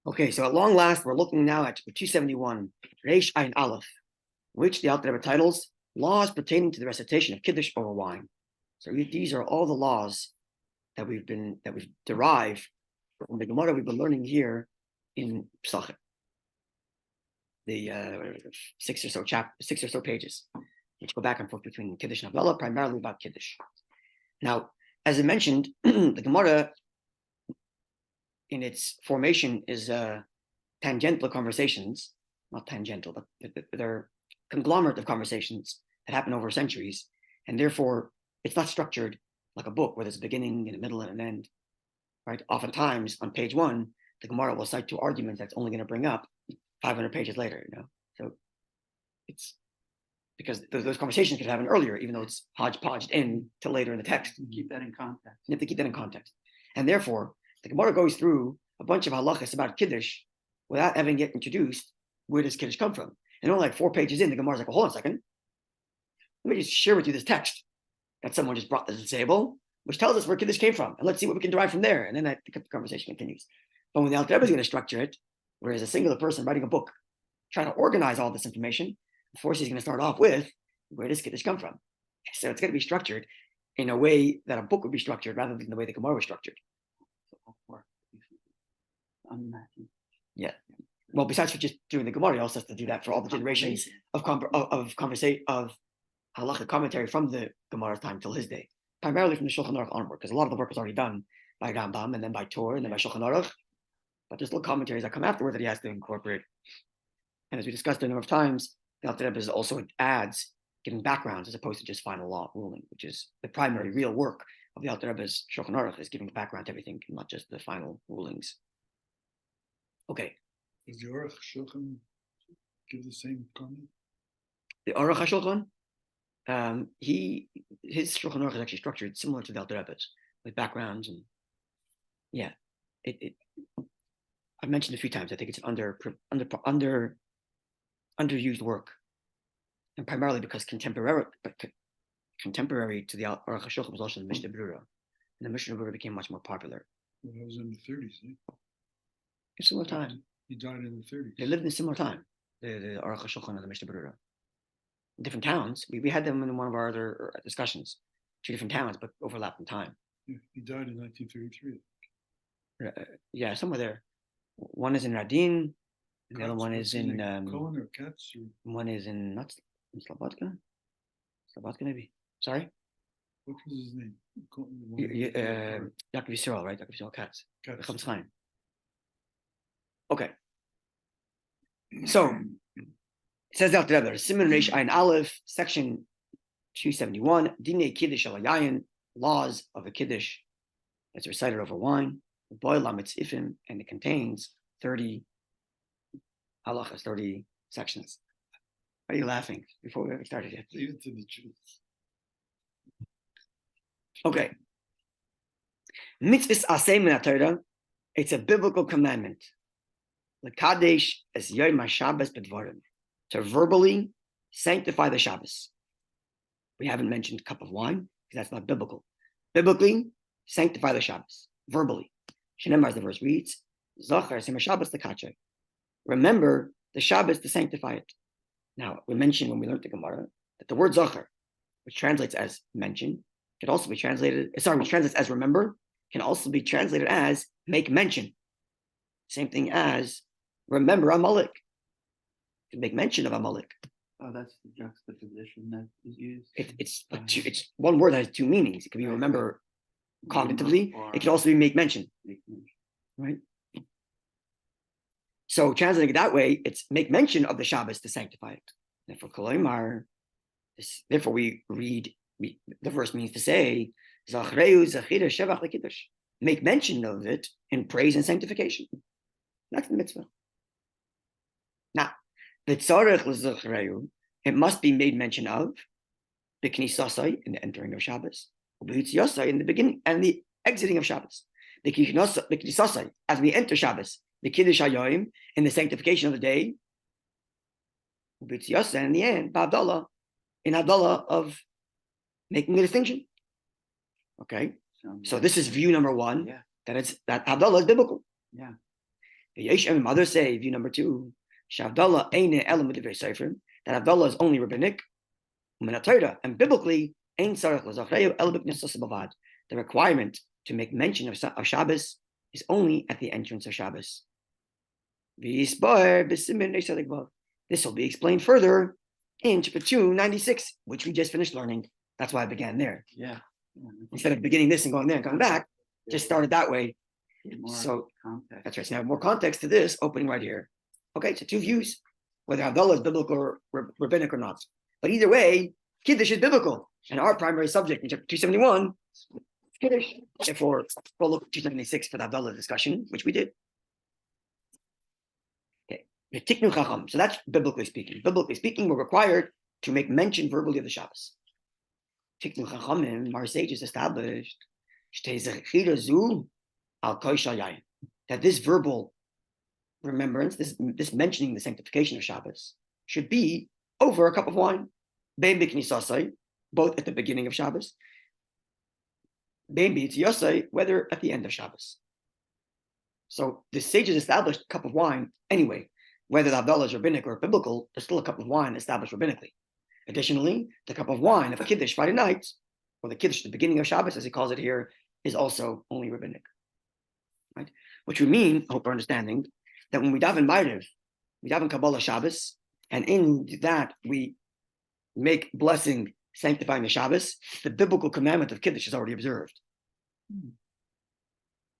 Okay, so at long last, we're looking now at 271, Reish Ayin Aleph, which the Alter Rebbe titles Laws Pertaining to the Recitation of Kiddush over Wine. So these are all the laws that we've derived from the Gemara we've been learning here in Psachim. The 6 or so pages, which go back and forth between Kiddush and Havdalah, primarily about Kiddush. Now, as I mentioned, the Gemara in its formation is tangential conversations, not tangential, but they're conglomerate of conversations that happen over centuries, and therefore it's not structured like a book where there's a beginning and a middle and an end, right? Oftentimes on page 1, the Gemara will cite 2 arguments that's only going to bring up 500 pages later, So it's because those conversations could happen earlier, even though it's hodgepodged in to later in the text. Keep that in context. You have to keep that in context. And therefore, the Gemara goes through a bunch of halachas about Kiddush without having yet introduced where does Kiddush come from. And only like 4 pages in, the Gemara's like, well, hold on a second. Let me just share with you this text that someone just brought to the table, which tells us where Kiddush came from. And let's see what we can derive from there. And then the conversation continues. But when the Alter Rebbe is going to structure it, whereas a singular person writing a book, trying to organize all this information, of course he's going to start off with, where does Kiddush come from? So it's going to be structured in a way that a book would be structured rather than the way the Gemara was structured. Yeah. Well, besides for just doing the Gemara, he also has to do that for all the generations of halacha commentary from the Gemara's time till his day, primarily from the Shulchan Aruch onward, because a lot of the work was already done by Rambam and then by Torah and then by Shulchan Aruch. But there's little commentaries that come afterward that he has to incorporate. And as we discussed a number of times, the Alter Rebbe also adds giving backgrounds as opposed to just final law ruling, which is the primary real work of the Alter Rebbe's Shulchan Aruch, is giving background to everything, not just the final rulings. Okay. Does the Aruch Shulchan give the same comment? The Aruch HaShulchan, his Shulchan Aruch is actually structured similar to the Alter Rebbe's, with backgrounds and I've mentioned a few times. I think it's an underused work, and primarily because contemporary to the Aruch HaShulchan was also the Mishnah Berurah, and the Mishnah Berurah became much more popular. Well, that was in the 30s. Eh? In similar time. He died in the 30s. They lived in a similar time. The Aruch HaShulchan and the Mishnah Berurah, in different towns. We had them in one of our other discussions. 2 different towns, but overlapped in time. Yeah, he died in 1933. Yeah, somewhere there. One is in Radin, and the other one is in Cohen or Katz, or one is in not in Slobodka. Slobodka maybe. Sorry. What was his name? Yaakov Yisrael, right? Yaakov Yisrael Katz. Katz. Okay. So it says out there, Siman Reish Ayin Aleph, section 271, Dinei Kiddush al Yayin, laws of a Kiddush that's recited over wine, Boil Lamitzifim, and it contains 30 halachas, 30 sections. Why are you laughing before we ever started yet? Leave it to the truth. Okay. Mitzvahs aseh min haTorah, it's a biblical commandment. L'kadesh es yom haShabbos b'dvarim, to verbally sanctify the Shabbos. We haven't mentioned cup of wine because that's not biblical. Biblically, sanctify the Shabbos verbally. Shenemar, as the verse reads, Zachar Sema Shabbos l'kachay. Remember the Shabbos to sanctify it. Now, we mentioned when we learned the Gemara that the word Zachar, which translates as mention, can also be translated, which translates as remember, can also be translated as make mention. Same thing as remember Amalek. To make mention of Amalek. Oh, that's the juxtaposition that is used. It's one word that has 2 meanings. It can be remember cognitively. It can also be make mention. Right? So translating it that way, it's make mention of the Shabbos to sanctify it. Therefore, we read, the verse means to say, make mention of it in praise and sanctification. That's the mitzvah. Now, it must be made mention of in the entering of Shabbos, in the beginning and the exiting of Shabbos. As we enter Shabbos, the Kiddush HaYom, in the sanctification of the day, and in the end, in Havdalah of making a distinction. Okay, so this is view number 1. Yeah. That Havdalah is biblical. Yeah. Others say, view number 2, that Havdalah is only rabbinic, and biblically, the requirement to make mention of Shabbos is only at the entrance of Shabbos. This will be explained further in chapter 296, which we just finished learning. That's why I began there. Yeah. Instead of beginning this and going there and coming back, just started that way. More So context. that's right. So now more context to this opening right here. Okay, so 2 views, whether Havdalah is biblical or rabbinic or not. But either way, Kiddush is biblical. And our primary subject in chapter 271 is Kiddush. Therefore, we'll look at 276 for the Havdalah discussion, which we did. Okay. So that's biblically speaking. Biblically speaking, we're required to make mention verbally of the Shabbos. Tiknu Chachamim, our sages established that this verbal remembrance, this mentioning the sanctification of Shabbos, should be over a cup of wine, both at the beginning of Shabbos, whether at the end of Shabbos. So the sages established a cup of wine anyway, whether the Havdalah is rabbinic or biblical, there's still a cup of wine established rabbinically. Additionally, the cup of wine of a Kiddush Friday night, or the Kiddush at the beginning of Shabbos, as he calls it here, is also only rabbinic. Right? Which would mean, I hope we're understanding, that when we daven Ma'ariv, we daven Kabbalah Shabbos, and in that we make blessing sanctifying the Shabbos, the biblical commandment of Kiddush is already observed.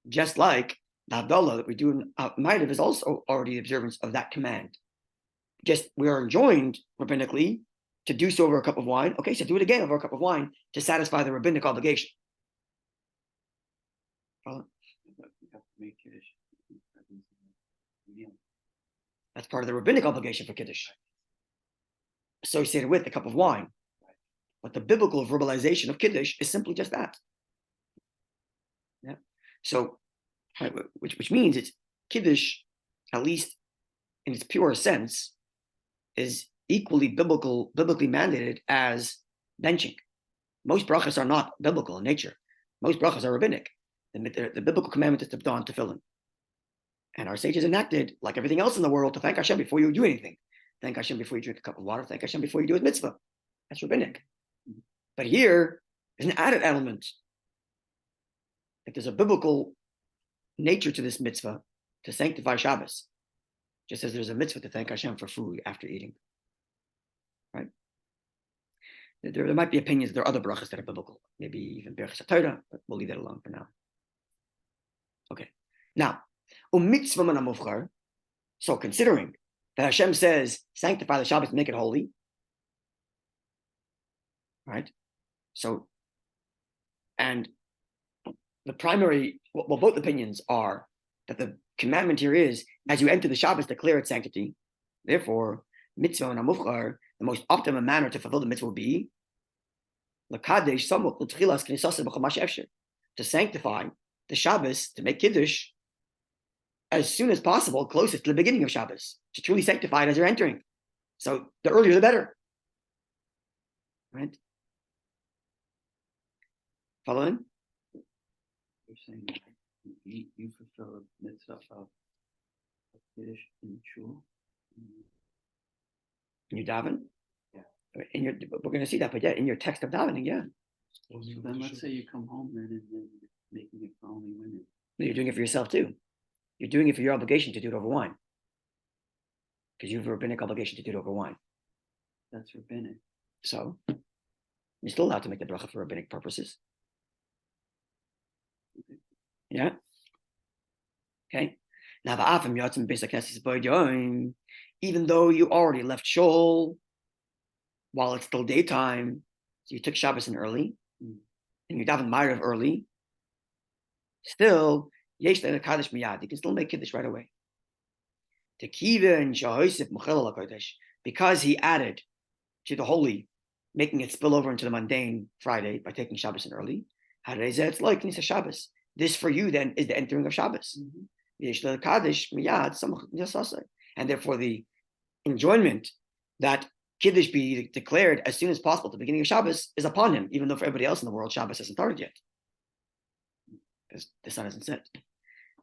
Just like the Havdalah that we do in Ma'ariv is also already the observance of that command. Just we are enjoined rabbinically to do so over a cup of wine. Okay, so do it again over a cup of wine to satisfy the rabbinic obligation. That's part of the rabbinic obligation for Kiddush, associated with the cup of wine. But the biblical verbalization of Kiddush is simply just that. Yeah. So, which means it's Kiddush, at least in its pure sense, is equally biblically mandated as benching. Most brachas are not biblical in nature. Most brachas are rabbinic. The biblical commandment is to dawn tefillin. And our sages enacted, like everything else in the world, to thank Hashem before you do anything. Thank Hashem before you drink a cup of water. Thank Hashem before you do a mitzvah. That's rabbinic. But here, there's an added element. If there's a biblical nature to this mitzvah, to sanctify Shabbos, just as there's a mitzvah to thank Hashem for food after eating. Right? There might be opinions, there are other brachas that are biblical, maybe even Berachas HaTorah, but we'll leave that alone for now. Okay. Now, so considering that Hashem says, sanctify the Shabbos, make it holy, right? So, and the primary, well, both opinions are that the commandment here is, as you enter the Shabbos, declare its sanctity. Therefore, mitzvah and amufchar, the most optimum manner to fulfill the mitzvah will be to sanctify the Shabbos, to make Kiddush as soon as possible, closest to the beginning of Shabbos, to truly sanctify it as you're entering. So the earlier the better. Right? Following? You're saying you fulfill the mitzvah of Kiddush in shul? In your daven? Yeah. We're going to see that, but yeah, in your text of davening, yeah. So then let's say you come home then and then making it for only women. You're doing it for yourself too. You're doing it for your obligation to do it over wine. Because you have a rabbinic obligation to do it over wine. That's rabbinic. So, you're still allowed to make the bracha for rabbinic purposes. Yeah? Okay? Now, even though you already left shul while it's still daytime, so you took Shabbos in early, and you daven Ma'ariv early, still, yesh le kaddish miyad. You can still make Kiddush right away. Because he added to the holy, making it spill over into the mundane Friday by taking Shabbos in early. It's like Shabbos. This for you then is the entering of Shabbos. Yesh le kaddish miyad, and therefore the enjoyment that Kiddush be declared as soon as possible at the beginning of Shabbos is upon him, even though for everybody else in the world, Shabbos hasn't started yet. Because the sun hasn't set.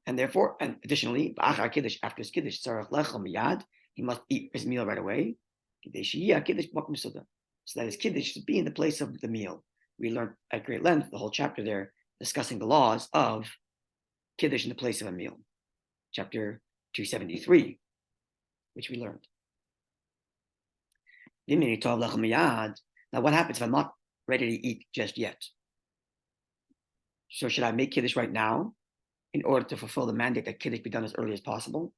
And therefore, and additionally, after his kiddush, he must eat his meal right away. So that his kiddush should be in the place of the meal. We learned at great length the whole chapter there discussing the laws of kiddush in the place of a meal. Chapter 273, which we learned. Now, what happens if I'm not ready to eat just yet? So should I make kiddush right now in order to fulfill the mandate that kiddush be done as early as possible?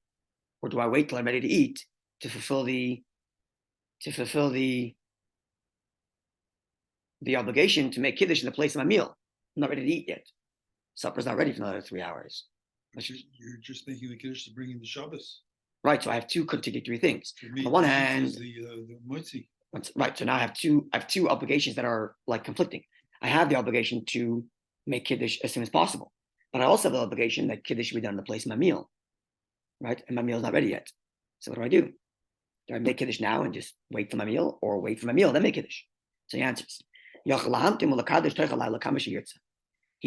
Or do I wait till I'm ready to eat to fulfill the obligation to make kiddush in the place of my meal? I'm not ready to eat yet. Supper's not ready for another 3 hours. You're just making the kiddush to bring in the Shabbos. Right, so I have two contradictory things. On the one hand, the motzi. Right, so now I have two obligations that are like conflicting. I have the obligation to make kiddush as soon as possible, but I also have the obligation that kiddush should be done in the place of my meal, right? And my meal is not ready yet. So what do? Do I make kiddush now and just wait for my meal, or wait for my meal then make kiddush? So he answers, he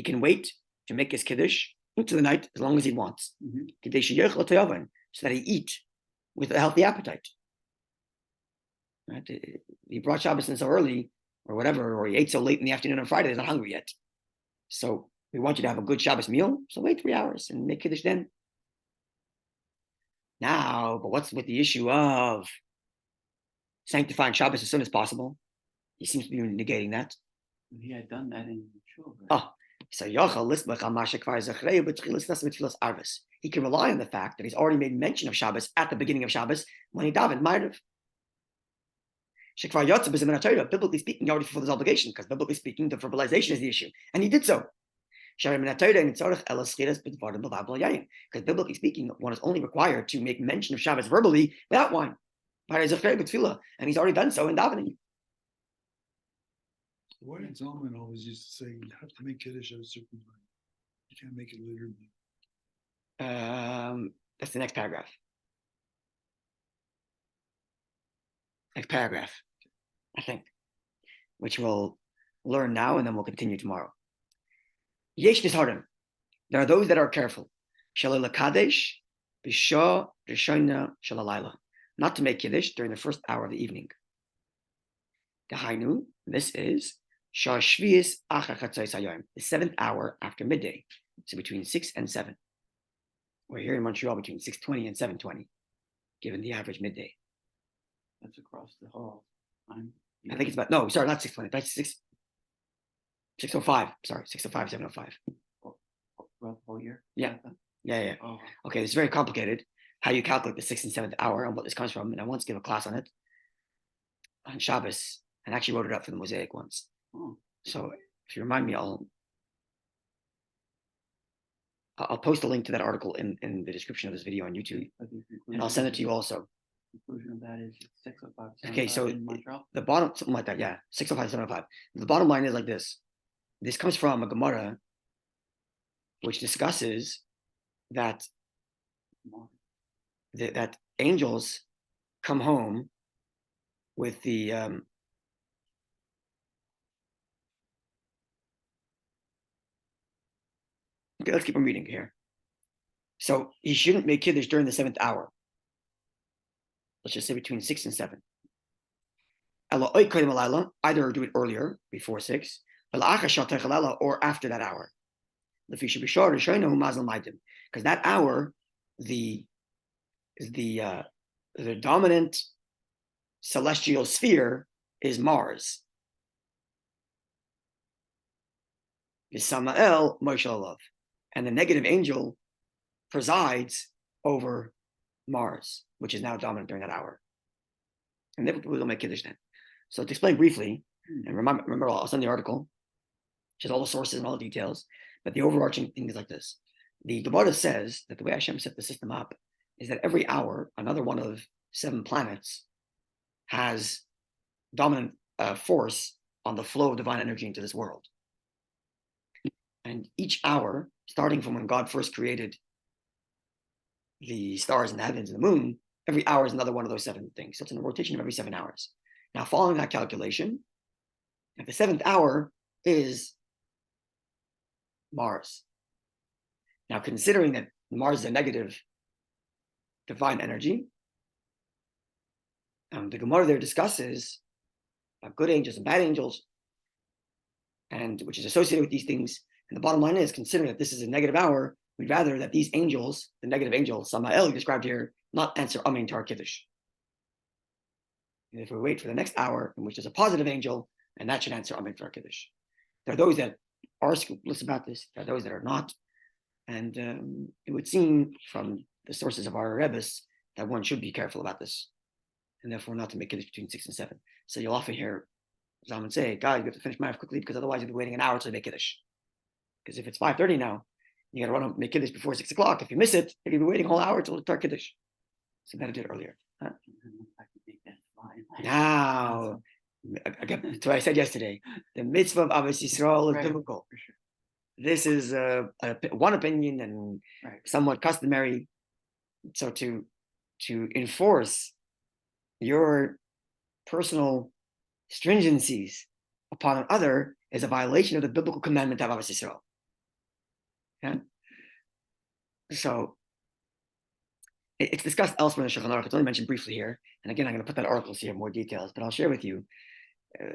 can wait to make his kiddush into the night as long as he wants, so that he eat with a healthy appetite. Right? He brought Shabbos in so early, or whatever, or he ate so late in the afternoon on Friday, he's not hungry yet. So we want you to have a good Shabbos meal, so wait 3 hours and make kiddush then. Now, but what's with the issue of sanctifying Shabbos as soon as possible? He seems to be negating that. He had done that in Shul. Oh, so he can rely on the fact that he's already made mention of Shabbos at the beginning of Shabbos when he davened Ma'ariv. Biblically speaking, he already fulfilled his obligation, because biblically speaking, the verbalization is the issue, and he did so. Because biblically speaking, one is only required to make mention of Shabbos verbally without wine. And he's already done so in davening. Why did Zalman always used to say you have to make kiddush at a certain time? You can't make it later. That's the next paragraph. Next paragraph, I think, which we'll learn now and then we'll continue tomorrow. Yesh nisharim. There are those that are careful. Shalala kadesh, b'shah rishona shalalayla. Not to make kiddush during the first hour of the evening. Dahainu, this is shah shvius achar chatzos hayom, the 7th hour after midday. So between 6 and 7. We're here in Montreal between 6:20 and 7:20, given the average midday. That's across the hall. I think it's about, no, sorry, not 6:20, that's 6:05. Sorry, 6:05, 7:05. Throughout the whole year? Yeah. Yeah. Oh. Okay, it's very complicated how you calculate the 6th and 7th hour and what this comes from. And I once gave a class on it on Shabbos and actually wrote it up for the Mosaic once. Oh. So if you remind me, I'll post a link to that article in the description of this video on YouTube, and I'll send it to you also. Conclusion of that is 6:05. Okay, so in Montreal? the bottom, something like that, yeah, 6:05, 7:05. The bottom line is like this. This comes from a Gemara which discusses that that angels come home with the okay, let's keep on reading here. So he shouldn't make kiddush during the 7th hour. Let's just say between 6 and 7. Either do it earlier, before 6, or after that hour. Because that hour, the dominant celestial sphere is Mars. Samael Moshe Alav. And the negative angel presides over Mars, which is now dominant during that hour. And then we'll make kiddush then. So to explain briefly, and remember I'll send the article, which has all the sources and all the details, but the overarching thing is like this. The Gemara says that the way Hashem set the system up is that every hour, another one of 7 planets has dominant force on the flow of divine energy into this world. And each hour, starting from when God first created the stars and the heavens and the moon, every hour is another one of those 7 things. So it's in a rotation of every 7 hours. Now, following that calculation, if the 7th hour is Mars. Now, considering that Mars is a negative divine energy. The Gemara there discusses good angels and bad angels, and which is associated with these things. And the bottom line is, considering that this is a negative hour, we'd rather that these angels, the negative angel, Samael, described here, not answer Amen to our Kiddush. And if we wait for the next hour, in which there's a positive angel, and that should answer Amen to our Kiddush. There are those that are scrupulous about this, there are those that are not. And it would seem from the sources of our Rebbes that one should be careful about this, and therefore not to make Kiddush between 6 and 7. So you'll often hear Zalman say, God, you have to finish Ma'ariv quickly because otherwise you'll be waiting an hour to make Kiddush. Because if it's 5:30 now, you got to run up and make Kiddush before 6 o'clock. If you miss it, you'll be waiting a whole hour till start Kiddush. So better do it earlier. Huh? Now, again, that's what I said yesterday. The mitzvah of Abbas Yisrael is biblical. Sure. This is one opinion and somewhat customary. So to enforce your personal stringencies upon another is a violation of the biblical commandment of Abbas Yisrael. Yeah? So it's discussed elsewhere in the Shulchan Aruch. It's only mentioned briefly here. And again, I'm going to put that article here in more details, but I'll share with you.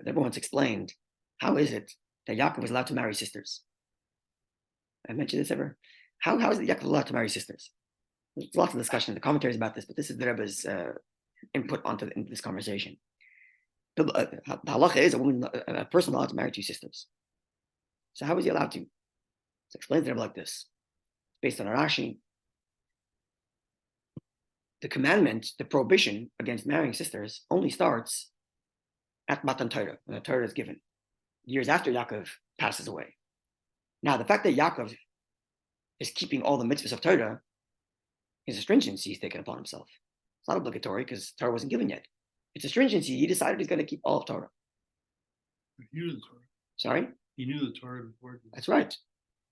Everyone's explained, how is it that Yaakov was allowed to marry sisters? I mentioned this ever. How is it Yaakov allowed to marry sisters? There's lots of discussion in the commentaries about this, but this is the Rebbe's input into this conversation. The halacha is a person allowed to marry 2 sisters. So how is he allowed to? It's explained to the Rebbe like this. Based on Rashi, the commandment, the prohibition against marrying sisters only starts at Matan Torah, when the Torah is given, years after Yaakov passes away. Now, the fact that Yaakov is keeping all the mitzvahs of Torah is a stringency he's taken upon himself. It's not obligatory because Torah wasn't given yet. It's a stringency. He decided he's going to keep all of Torah. He knew the Torah. Sorry? He knew the Torah before. That's right.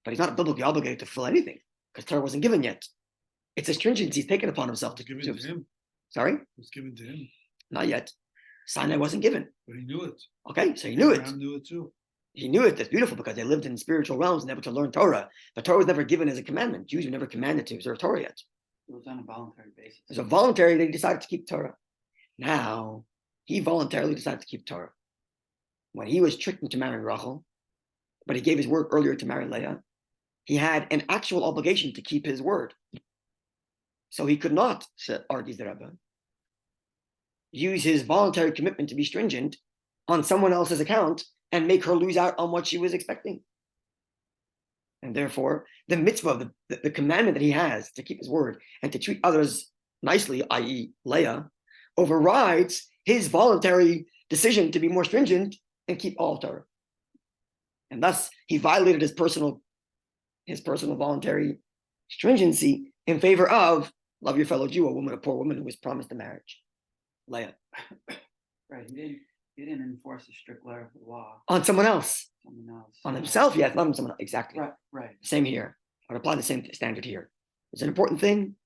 But he's not biblically obligated to fulfill anything because Torah wasn't given yet. It's a stringency he's taken upon himself. It was given to him. Sorry? It was given to him. Not yet. Sinai wasn't given. But he knew it. Okay, so he knew it. Abraham knew it too. He knew it. That's beautiful because they lived in spiritual realms and able to learn Torah. But Torah was never given as a commandment. Jews were never commanded to observe Torah yet. It was on a voluntary basis. It was a voluntary, they decided to keep Torah. Now, he voluntarily decided to keep Torah. When he was tricked into marrying Rachel, but he gave his word earlier to marry Leah, he had an actual obligation to keep his word. So he could not, argues the Rebbe, use his voluntary commitment to be stringent on someone else's account and make her lose out on what she was expecting. And therefore, the mitzvah of the commandment that he has to keep his word and to treat others nicely, i.e. Leah, overrides his voluntary decision to be more stringent and keep all of Torah. And thus, he violated his personal voluntary stringency in favor of love your fellow Jew, a poor woman who was promised a marriage. Leah. Right. He didn't enforce a strict letter of the law On someone else. someone else. On himself, yes, not on someone else. Exactly. Right. Same here. I would apply the same standard here. It's an important thing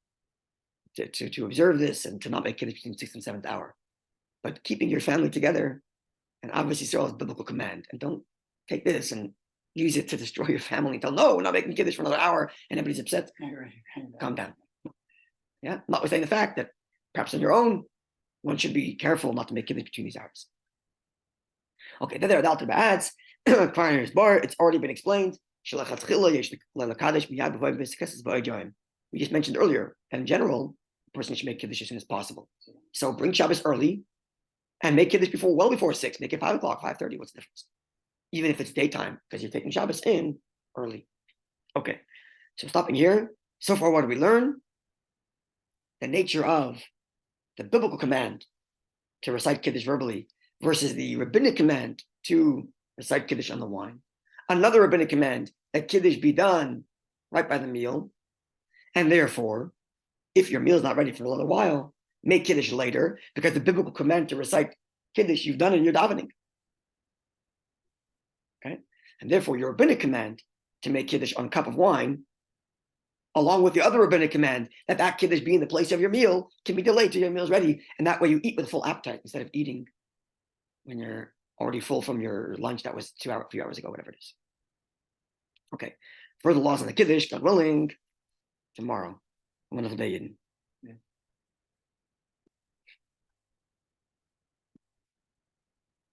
to observe this and to not make Kiddush between the 6th and 7th hour. But keeping your family together, and obviously Israel is a biblical command. And don't take this and use it to destroy your family until, no, we're not making Kiddush for another hour and everybody's upset. Right. Calm down. Yeah, notwithstanding the fact that perhaps on your own, one should be careful not to make Kiddush between these hours. Okay, then there are the Alter Rebbe adds, it's already been explained. We just mentioned earlier, and in general, a person should make Kiddush as soon as possible. So bring Shabbos early and make Kiddush well before 6. Make it 5 o'clock, 5:30. What's the difference? Even if it's daytime, because you're taking Shabbos in early. Okay, so stopping here. So far, what do we learn? The nature of the biblical command to recite Kiddush verbally versus the rabbinic command to recite Kiddush on the wine. Another rabbinic command that Kiddush be done right by the meal. And therefore, if your meal is not ready for a little while, make Kiddush later, because the biblical command to recite Kiddush you've done in your davening. Okay? And therefore, your rabbinic command to make Kiddush on a cup of wine, along with the other rabbinic command that Kiddush be in the place of your meal, can be delayed till your meal is ready. And that way you eat with full appetite instead of eating when you're already full from your lunch that was a few hours ago, whatever it is. Okay. Further laws on the Kiddush, God willing, tomorrow. Wonderful day, Yidden.